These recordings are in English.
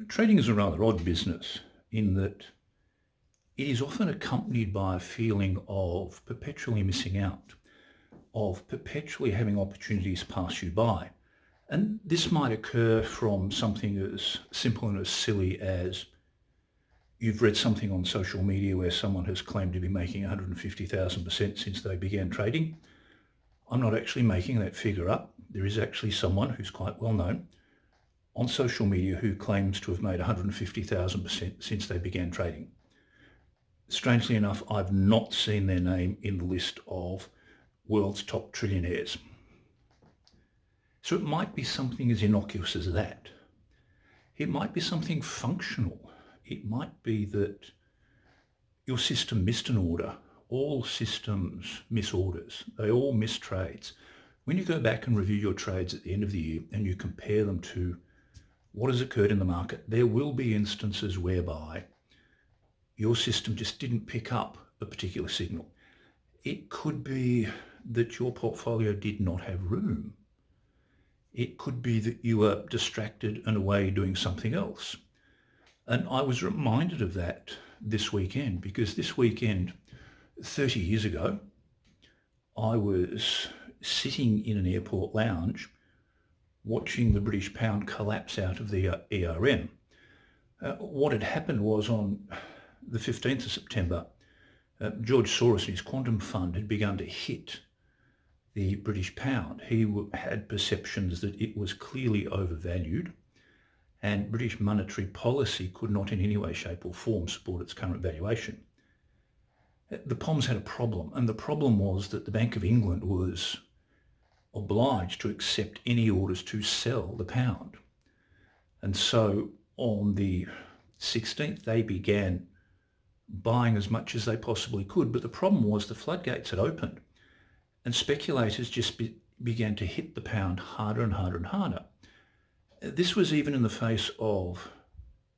Trading is a rather odd business in that it is often accompanied by a feeling of perpetually missing out, of perpetually having opportunities pass you by. And this might occur from something as simple and as silly as you've read something on social media where someone has claimed to be making 150,000% since they began trading. I'm not actually making that figure up. There is actually someone who's quite well known on social media who claims to have made 150,000% since they began trading. Strangely enough, I've not seen their name in the list of world's top trillionaires. So it might be something as innocuous as that. It might be something functional. It might be that your system missed an order. All systems miss orders. They all miss trades. When you go back and review your trades at the end of the year and you compare them to what has occurred in the market, there will be instances whereby your system just didn't pick up a particular signal. It could be that your portfolio did not have room. It could be that you were distracted and away doing something else. And I was reminded of that this weekend because this weekend, 30 years ago, I was sitting in an airport lounge watching the British pound collapse out of the ERM. What had happened was on the 15th of September, George Soros and his quantum fund had begun to hit the British pound. He had perceptions that it was clearly overvalued and British monetary policy could not in any way, shape or form support its current valuation. The POMs had a problem, and the problem was that the Bank of England was obliged to accept any orders to sell the pound. And so on the 16th, they began buying as much as they possibly could. But the problem was the floodgates had opened and speculators just began to hit the pound harder and harder and harder. This was even in the face of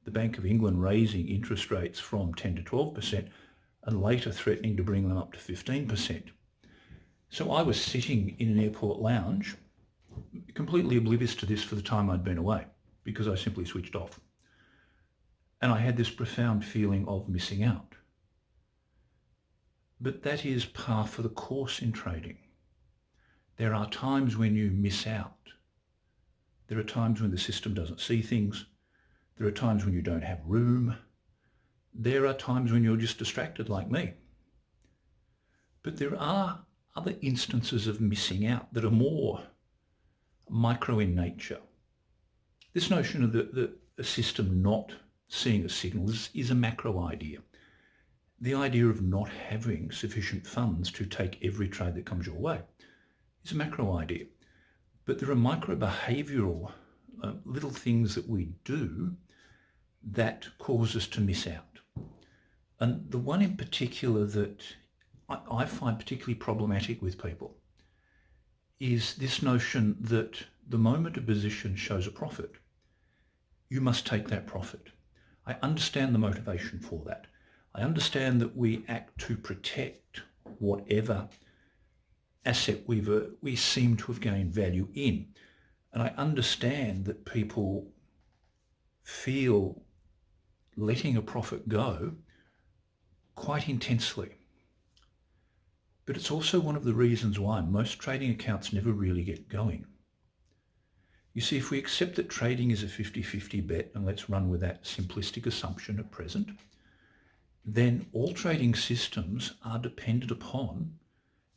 the Bank of England raising interest rates from 10 to 12% and later threatening to bring them up to 15%. So I was sitting in an airport lounge, completely oblivious to this for the time I'd been away because I simply switched off. And I had this profound feeling of missing out. But that is par for the course in trading. There are times when you miss out. There are times when the system doesn't see things. There are times when you don't have room. There are times when you're just distracted like me. But there are other instances of missing out that are more micro in nature. This notion of the system not seeing a signal is a macro idea. The idea of not having sufficient funds to take every trade that comes your way is a macro idea. But there are micro behavioral little things that we do that cause us to miss out. And the one in particular that I find particularly problematic with people is this notion that the moment a position shows a profit, you must take that profit. I understand the motivation for that. I understand that we act to protect whatever asset we seem to have gained value in. And I understand that people feel letting a profit go quite intensely. But it's also one of the reasons why most trading accounts never really get going. You see, if we accept that trading is a 50-50 bet, and let's run with that simplistic assumption at present, then all trading systems are dependent upon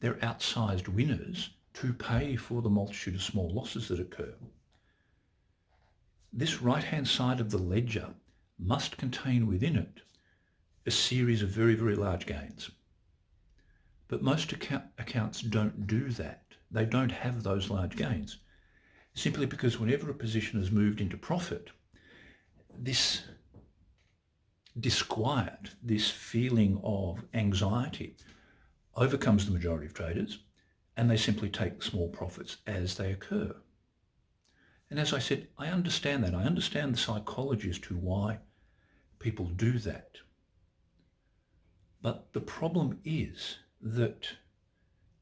their outsized winners to pay for the multitude of small losses that occur. This right-hand side of the ledger must contain within it a series of very, very large gains. But most accounts don't do that. They don't have those large gains, simply because whenever a position has moved into profit, this disquiet, this feeling of anxiety overcomes the majority of traders, and they simply take small profits as they occur. And as I said, I understand that. I understand the psychology as to why people do that. But the problem is that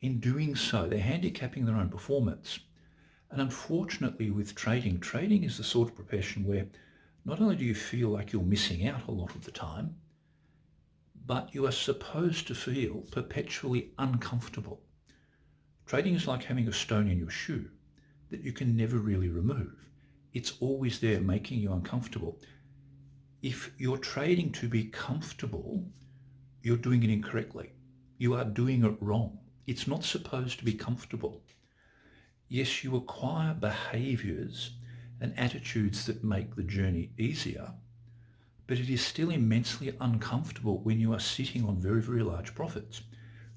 in doing so, they're handicapping their own performance. And unfortunately with trading is the sort of profession where not only do you feel like you're missing out a lot of the time, but you are supposed to feel perpetually uncomfortable. Trading is like having a stone in your shoe that you can never really remove. It's always there making you uncomfortable. If you're trading to be comfortable, you're doing it incorrectly. You are doing it wrong. It's not supposed to be comfortable. Yes, you acquire behaviours and attitudes that make the journey easier, but it is still immensely uncomfortable when you are sitting on very, very large profits,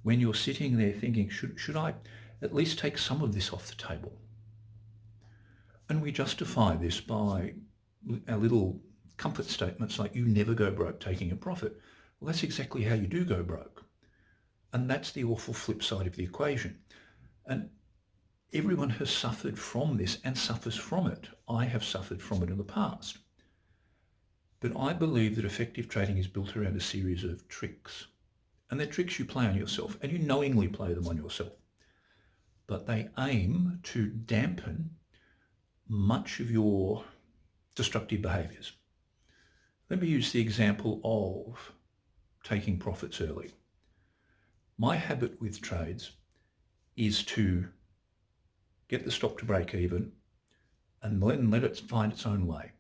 when you're sitting there thinking, should I at least take some of this off the table? And we justify this by our little comfort statements like, you never go broke taking a profit. Well, that's exactly how you do go broke. And that's the awful flip side of the equation. And everyone has suffered from this and suffers from it. I have suffered from it in the past. But I believe that effective trading is built around a series of tricks. And they're tricks you play on yourself, and you knowingly play them on yourself. But they aim to dampen much of your destructive behaviours. Let me use the example of taking profits early. My habit with trades is to get the stop to break even and then let it find its own way.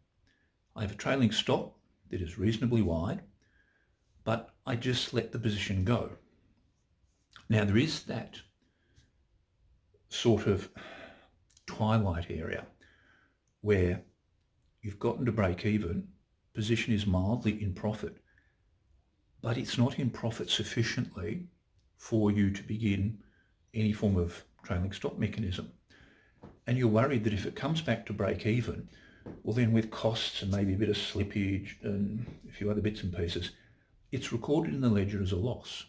I have a trailing stop that is reasonably wide, but I just let the position go. Now there is that sort of twilight area where you've gotten to break even, position is mildly in profit, but it's not in profit sufficiently for you to begin any form of trailing stop mechanism. And you're worried that if it comes back to break even, well then with costs and maybe a bit of slippage and a few other bits and pieces, it's recorded in the ledger as a loss.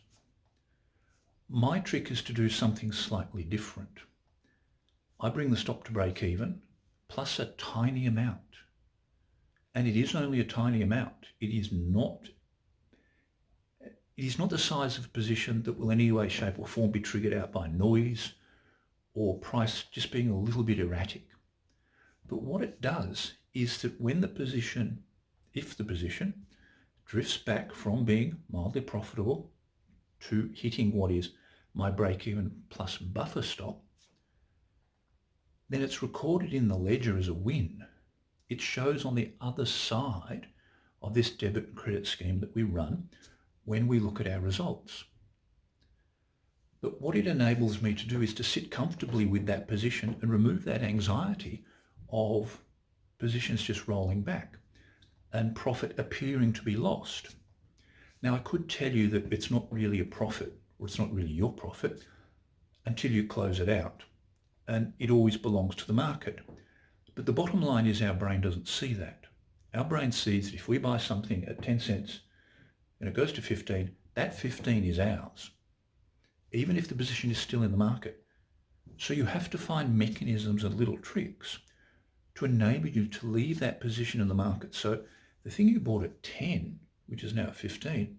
My trick is to do something slightly different. I bring the stop to break even plus a tiny amount. And it is only a tiny amount. It is not the size of position that will in any way, shape or form be triggered out by noise or price just being a little bit erratic. But what it does is that when the position, if the position drifts back from being mildly profitable to hitting what is my break-even plus buffer stop, then it's recorded in the ledger as a win. It shows on the other side of this debit and credit scheme that we run when we look at our results. But what it enables me to do is to sit comfortably with that position and remove that anxiety of positions just rolling back and profit appearing to be lost. Now, I could tell you that it's not really a profit, or it's not really your profit, until you close it out. And it always belongs to the market. But the bottom line is our brain doesn't see that. Our brain sees that if we buy something at 10 cents and it goes to 15, that 15 is ours, even if the position is still in the market. So you have to find mechanisms and little tricks to enable you to leave that position in the market. So the thing you bought at 10, which is now at 15,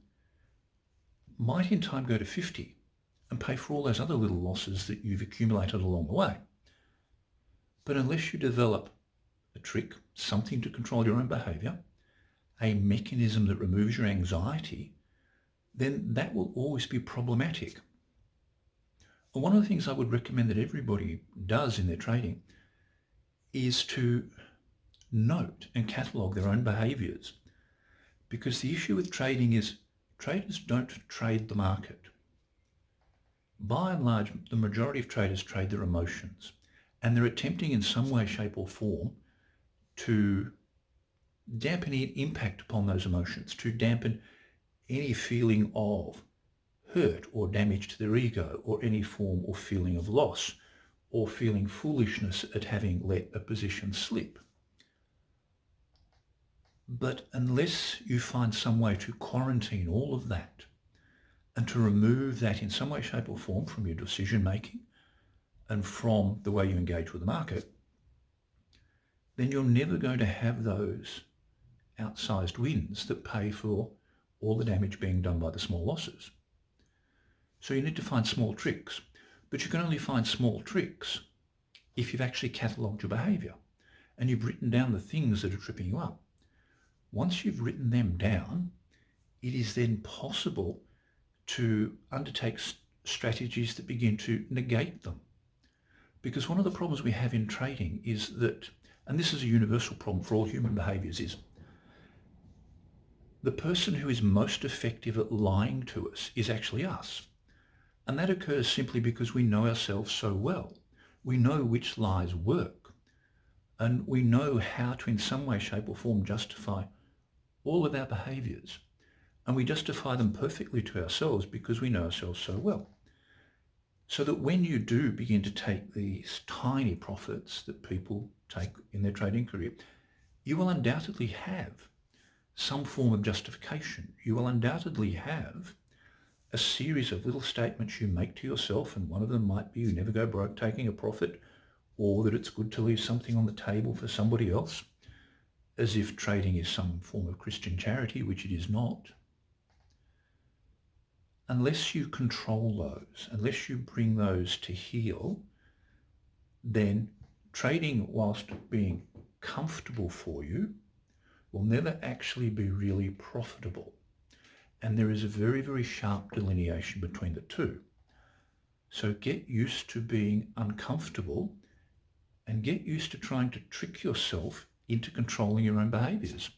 might in time go to 50 and pay for all those other little losses that you've accumulated along the way. But unless you develop a trick, something to control your own behaviour, a mechanism that removes your anxiety, then that will always be problematic. And one of the things I would recommend that everybody does in their trading is to note and catalogue their own behaviours. Because the issue with trading is traders don't trade the market. By and large, the majority of traders trade their emotions, and they're attempting in some way, shape or form to dampen any impact upon those emotions, to dampen any feeling of hurt or damage to their ego or any form or feeling of loss or feeling foolishness at having let a position slip. But unless you find some way to quarantine all of that and to remove that in some way, shape or form from your decision making and from the way you engage with the market, then you're never going to have those outsized wins that pay for all the damage being done by the small losses. So you need to find small tricks, but you can only find small tricks if you've actually catalogued your behaviour and you've written down the things that are tripping you up. once you've written them down, it is then possible to undertake strategies that begin to negate them. Because one of the problems we have in trading is that, and this is a universal problem for all human behaviours, is the person who is most effective at lying to us is actually us. And that occurs simply because we know ourselves so well. We know which lies work, and we know how to, in some way, shape or form, justify all of our behaviours. And we justify them perfectly to ourselves because we know ourselves so well. So that when you do begin to take these tiny profits that people take in their trading career, you will undoubtedly have some form of justification. You will undoubtedly have a series of little statements you make to yourself, and one of them might be you never go broke taking a profit, or that it's good to leave something on the table for somebody else, as if trading is some form of Christian charity, which it is not. Unless you control those, unless you bring those to heel, then trading, whilst being comfortable for you, will never actually be really profitable. And there is a very, very sharp delineation between the two. So get used to being uncomfortable and get used to trying to trick yourself into controlling your own behaviours.